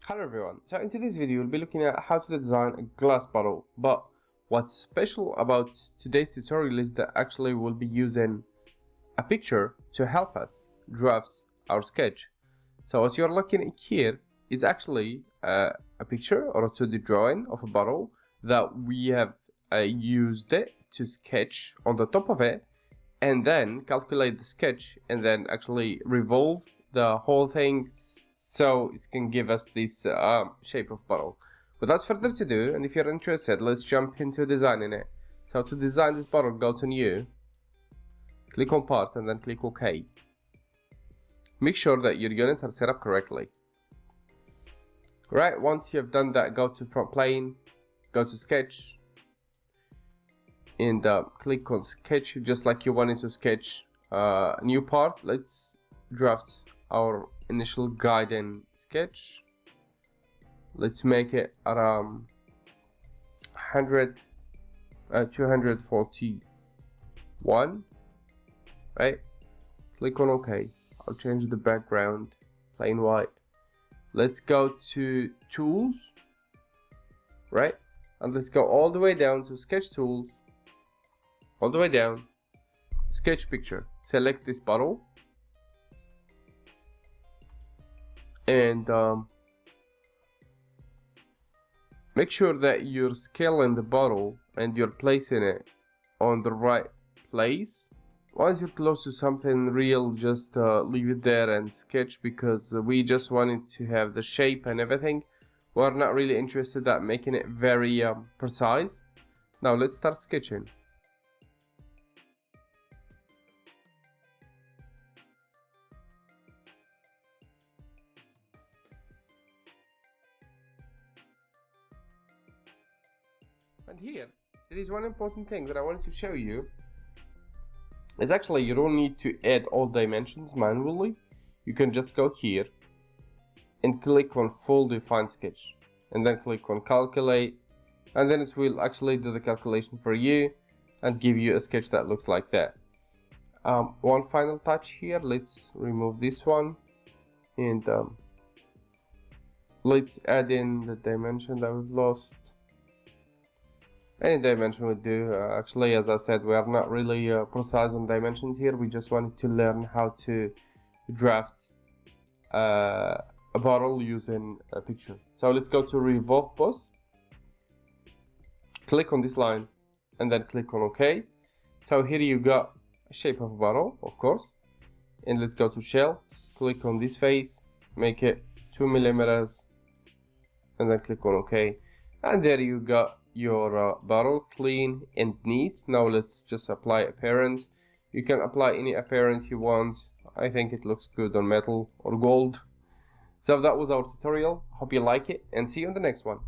Hello everyone, so in today's video we'll be looking at how to design a glass bottle, but what's special about today's tutorial is that actually we'll be using a picture to help us draft our sketch. So what you're looking at here is actually a picture or a 2D drawing of a bottle that we have used it to sketch on the top of it and then calculate the sketch and then actually revolve the whole thing so it can give us this shape of bottle. Without further ado, and if you're interested, let's jump into designing it. So to design this bottle, go to New, click on Part, and then click OK. Make sure that your units are set up correctly. Right, once you have done that, go to Front Plane, go to Sketch, and click on Sketch just like you wanted to sketch a new part. Let's draft our initial guiding sketch. Let's make it around 241, right? Click on OK. I'll change the background plain white. Let's go to Tools, right? And let's go all the way down to Sketch Tools, all the way down, Sketch Picture. Select this bottle and make sure that you're scaling the bottle and you're placing it on the right place. Once you're close to something real, just leave it there and sketch, because we just wanted to have the shape and everything. We're not really interested at making it very precise. Now let's start sketching. And here, there is one important thing that I wanted to show you. Is actually you don't need to add all dimensions manually. You can just go here and click on Full Define Sketch, and then click on Calculate, and then it will actually do the calculation for you and give you a sketch that looks like that. One final touch here. Let's remove this one and let's add in the dimension that we've lost. Any dimension would do. Actually, as I said, we are not really precise on dimensions here. We just wanted to learn how to draft a bottle using a picture. So let's go to Revolve Boss. Click on this line and then click on OK. So here you got a shape of a bottle, of course. And let's go to Shell. Click on this face, make it 2 millimeters, and then click on OK. And there you got your bottle, clean and neat. Now let's just apply appearance. You can apply any appearance you want. I think it looks good on metal or gold. So that was our tutorial. Hope you like it and see you in the next one.